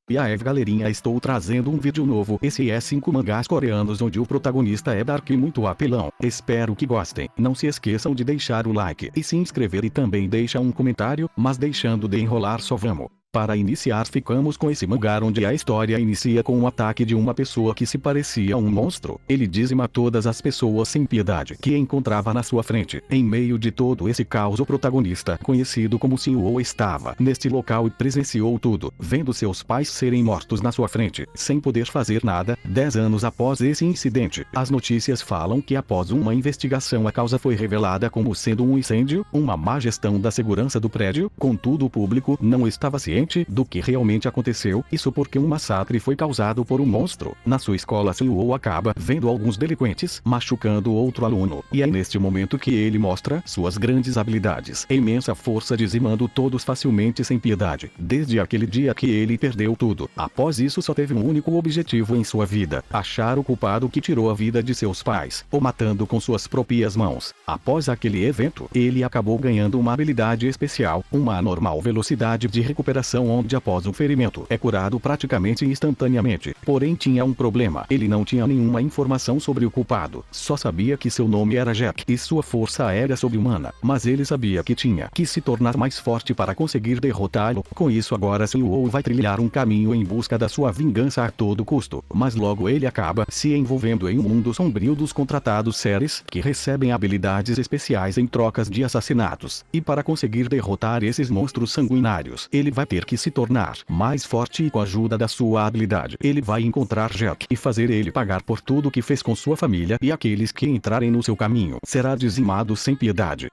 E aí galerinha, estou trazendo um vídeo novo. Esse é 5 mangás coreanos onde o protagonista é Dark e muito apelão. Espero que gostem. Não se esqueçam de deixar o like e se inscrever e também deixa um comentário, mas deixando de enrolar só vamos. Para iniciar ficamos com esse mangá onde a história inicia com um ataque de uma pessoa que se parecia um monstro. Ele dizima todas as pessoas sem piedade que encontrava na sua frente. Em meio de todo esse caos o protagonista, conhecido como CEO, estava neste local e presenciou tudo, vendo seus pais serem mortos na sua frente, sem poder fazer nada. 10 anos após esse incidente, as notícias falam que após uma investigação a causa foi revelada como sendo um incêndio, uma má gestão da segurança do prédio. Contudo, o público não estava ciente do que realmente aconteceu, isso porque um massacre foi causado por um monstro. Na sua escola, CEO acaba vendo alguns delinquentes machucando outro aluno, e é neste momento que ele mostra suas grandes habilidades, imensa força, dizimando todos facilmente sem piedade. Desde aquele dia que ele perdeu tudo, após isso só teve um único objetivo em sua vida: achar o culpado que tirou a vida de seus pais, o matando com suas próprias mãos. Após aquele evento, ele acabou ganhando uma habilidade especial, uma anormal velocidade de recuperação, onde após um ferimento é curado praticamente instantaneamente. Porém tinha um problema: ele não tinha nenhuma informação sobre o culpado, só sabia que seu nome era Jack e sua força era sobre-humana, mas ele sabia que tinha que se tornar mais forte para conseguir derrotá-lo. Com isso agora CEO vai trilhar um caminho em busca da sua vingança a todo custo, mas logo ele acaba se envolvendo em um mundo sombrio dos contratados séries, que recebem habilidades especiais em trocas de assassinatos, e para conseguir derrotar esses monstros sanguinários, ele vai ter que se tornar mais forte, e com a ajuda da sua habilidade, ele vai encontrar Jack e fazer ele pagar por tudo que fez com sua família, e aqueles que entrarem no seu caminho será dizimado sem piedade.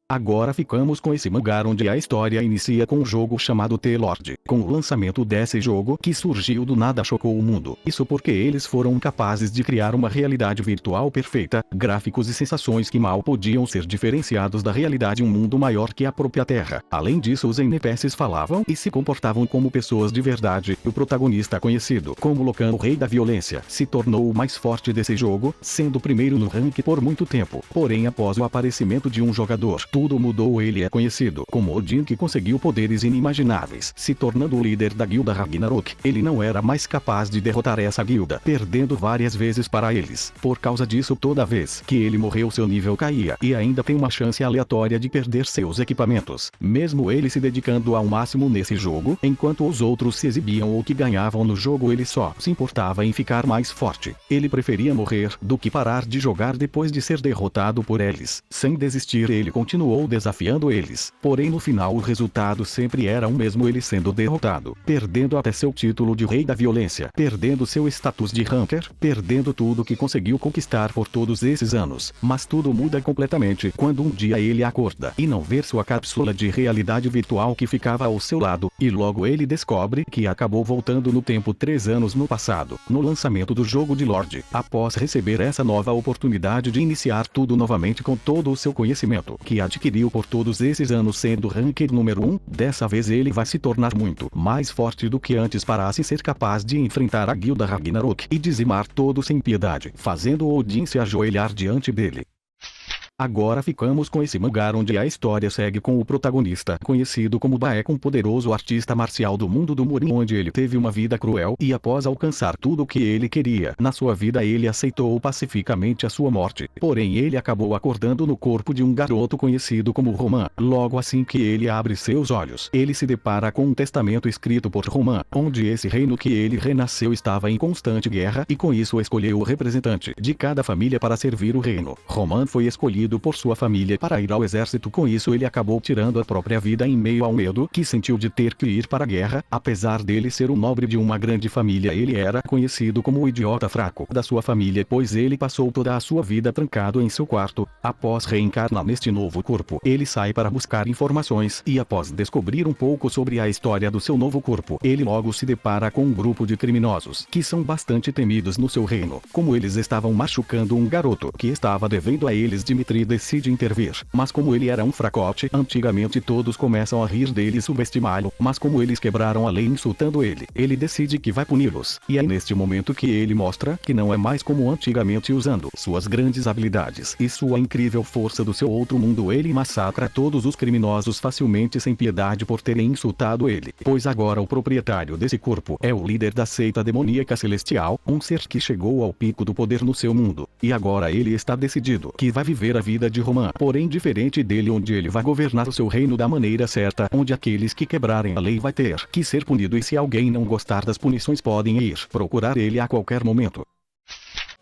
Agora ficamos com esse mangá onde a história inicia com um jogo chamado The Lord. Com o lançamento desse jogo, que surgiu do nada, chocou o mundo. Isso porque eles foram capazes de criar uma realidade virtual perfeita, gráficos e sensações que mal podiam ser diferenciados da realidade, um mundo maior que a própria Terra. Além disso, os NPCs falavam e se comportavam como pessoas de verdade. O protagonista, conhecido como Locan, o rei da violência, se tornou o mais forte desse jogo, sendo o primeiro no ranking por muito tempo. Porém, após o aparecimento de um jogador, tudo mudou. Ele é conhecido como Odin, que conseguiu poderes inimagináveis, se tornando o líder da guilda Ragnarok. Ele não era mais capaz de derrotar essa guilda, perdendo várias vezes para eles. Por causa disso, toda vez que ele morreu, seu nível caía, e ainda tem uma chance aleatória de perder seus equipamentos. Mesmo ele se dedicando ao máximo nesse jogo, enquanto os outros se exibiam ou que ganhavam no jogo, ele só se importava em ficar mais forte. Ele preferia morrer do que parar de jogar depois de ser derrotado por eles. Sem desistir, ele continuou desafiando eles, porém no final o resultado sempre era o mesmo: ele sendo derrotado, perdendo até seu título de rei da violência, perdendo seu status de ranker, perdendo tudo que conseguiu conquistar por todos esses anos. Mas tudo muda completamente quando um dia ele acorda e não vê sua cápsula de realidade virtual que ficava ao seu lado, e logo ele descobre que acabou voltando no tempo 3 anos no passado, no lançamento do jogo de Lorde. Após receber essa nova oportunidade de iniciar tudo novamente com todo o seu conhecimento que adquiriu por todos esses anos, sendo ranking número 1, dessa vez ele vai se tornar muito mais forte do que antes para assim ser capaz de enfrentar a guilda Ragnarok e dizimar todos sem piedade, fazendo Odin se ajoelhar diante dele. Agora ficamos com esse mangá onde a história segue com o protagonista, conhecido como Baek, um poderoso artista marcial do mundo do Murin, onde ele teve uma vida cruel e após alcançar tudo o que ele queria na sua vida, ele aceitou pacificamente a sua morte. Porém ele acabou acordando no corpo de um garoto conhecido como Roman. Logo assim que ele abre seus olhos, ele se depara com um testamento escrito por Roman, onde esse reino que ele renasceu estava em constante guerra, e com isso escolheu o representante de cada família para servir o reino. Roman foi escolhido por sua família para ir ao exército. Com isso ele acabou tirando a própria vida em meio ao medo que sentiu de ter que ir para a guerra. Apesar dele ser um nobre de uma grande família, ele era conhecido como o idiota fraco da sua família, pois ele passou toda a sua vida trancado em seu quarto. Após reencarnar neste novo corpo, ele sai para buscar informações, e após descobrir um pouco sobre a história do seu novo corpo, ele logo se depara com um grupo de criminosos que são bastante temidos no seu reino. Como eles estavam machucando um garoto que estava devendo a eles, Dmitri mestre decide intervir, mas como ele era um fracote, antigamente todos começam a rir dele e subestimá-lo, mas como eles quebraram a lei insultando ele decide que vai puni-los, e é neste momento que ele mostra que não é mais como antigamente, usando suas grandes habilidades e sua incrível força do seu outro mundo. Ele massacra todos os criminosos facilmente sem piedade por terem insultado ele, pois agora o proprietário desse corpo é o líder da seita demoníaca celestial, um ser que chegou ao pico do poder no seu mundo, e agora ele está decidido que vai viver a vida de Roman, porém diferente dele, onde ele vai governar o seu reino da maneira certa, onde aqueles que quebrarem a lei vai ter que ser punido, e se alguém não gostar das punições podem ir procurar ele a qualquer momento.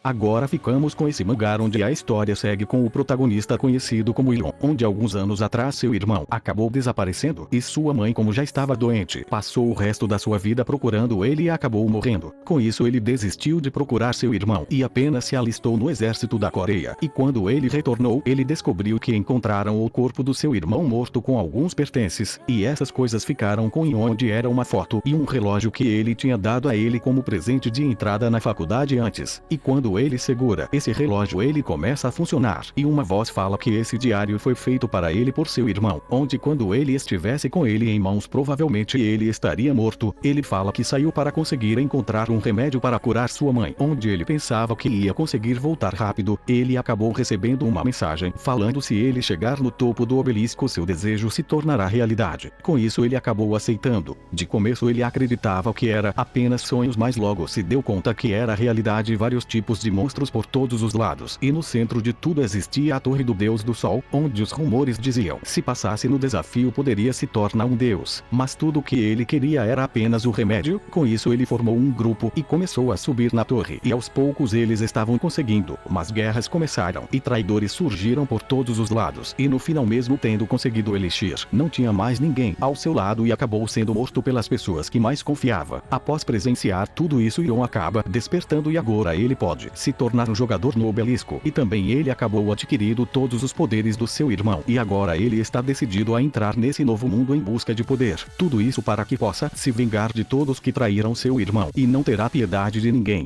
Agora ficamos com esse mangá onde a história segue com o protagonista conhecido como Ilon, onde alguns anos atrás seu irmão acabou desaparecendo e sua mãe, como já estava doente, passou o resto da sua vida procurando ele e acabou morrendo. Com isso ele desistiu de procurar seu irmão e apenas se alistou no exército da Coreia, e quando ele retornou ele descobriu que encontraram o corpo do seu irmão morto com alguns pertences, e essas coisas ficaram com Ilon, onde era uma foto e um relógio que ele tinha dado a ele como presente de entrada na faculdade antes, e quando ele segura esse relógio ele começa a funcionar, e uma voz fala que esse diário foi feito para ele por seu irmão, onde quando ele estivesse com ele em mãos provavelmente ele estaria morto. Ele fala que saiu para conseguir encontrar um remédio para curar sua mãe, onde ele pensava que ia conseguir voltar rápido. Ele acabou recebendo uma mensagem falando se ele chegar no topo do obelisco seu desejo se tornará realidade. Com isso ele acabou aceitando. De começo ele acreditava que era apenas sonhos, mas logo se deu conta que era realidade. Vários tipos de monstros por todos os lados, e no centro de tudo existia a torre do deus do sol, onde os rumores diziam se passasse no desafio poderia se tornar um deus, mas tudo o que ele queria era apenas o remédio. Com isso ele formou um grupo e começou a subir na torre, e aos poucos eles estavam conseguindo, mas guerras começaram e traidores surgiram por todos os lados, e no final, mesmo tendo conseguido o elixir, não tinha mais ninguém ao seu lado e acabou sendo morto pelas pessoas que mais confiava. Após presenciar tudo isso, Ilon acaba despertando e agora ele pode se tornar um jogador no obelisco, e também ele acabou adquirindo todos os poderes do seu irmão, e agora ele está decidido a entrar nesse novo mundo em busca de poder. Tudo isso para que possa se vingar de todos que traíram seu irmão, e não terá piedade de ninguém.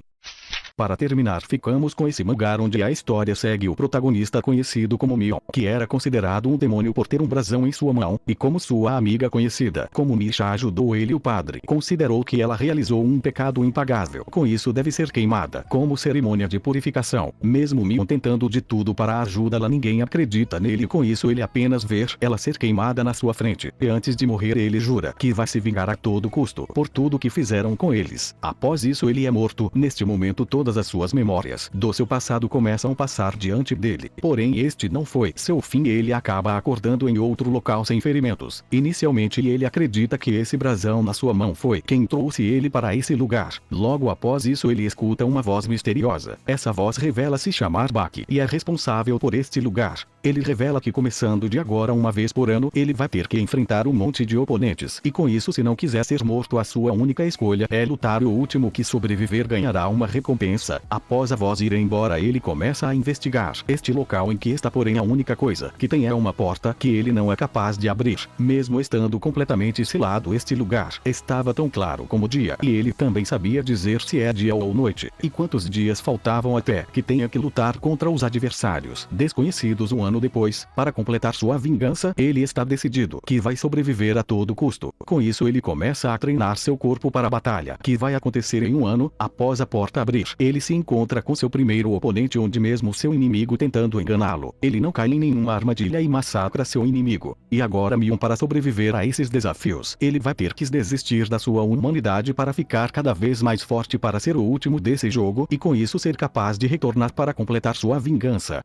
Para terminar, ficamos com esse mangá onde a história segue o protagonista conhecido como Mion, que era considerado um demônio por ter um brasão em sua mão, e como sua amiga conhecida como Misha ajudou ele, o padre considerou que ela realizou um pecado impagável, com isso deve ser queimada como cerimônia de purificação. Mesmo Mion tentando de tudo para ajudá-la, ninguém acredita nele, com isso ele apenas vê ela ser queimada na sua frente, e antes de morrer ele jura que vai se vingar a todo custo por tudo que fizeram com eles. Após isso ele é morto. Neste momento todas as suas memórias do seu passado começam a passar diante dele, porém este não foi seu fim. Ele acaba acordando em outro local sem ferimentos. Inicialmente ele acredita que esse brasão na sua mão foi quem trouxe ele para esse lugar. Logo após isso ele escuta uma voz misteriosa. Essa voz revela se chamar Baki e é responsável por este lugar. Ele revela que começando de agora, uma vez por ano, ele vai ter que enfrentar um monte de oponentes, e com isso, se não quiser ser morto, a sua única escolha é lutar, e o último que sobreviver ganhará uma recompensa. Após a voz ir embora, ele começa a investigar este local em que está, porém a única coisa que tem é uma porta que ele não é capaz de abrir. Mesmo estando completamente selado, este lugar estava tão claro como dia, e ele também sabia dizer se é dia ou noite, e quantos dias faltavam até que tenha que lutar contra os adversários desconhecidos. Um ano depois, para completar sua vingança, ele está decidido que vai sobreviver a todo custo. Com isso ele começa a treinar seu corpo para a batalha, que vai acontecer em um ano. Após a porta abrir, ele se encontra com seu primeiro oponente, onde mesmo seu inimigo tentando enganá-lo, ele não cai em nenhuma armadilha e massacra seu inimigo. E agora Mion, para sobreviver a esses desafios, ele vai ter que desistir da sua humanidade para ficar cada vez mais forte para ser o último desse jogo, e com isso ser capaz de retornar para completar sua vingança.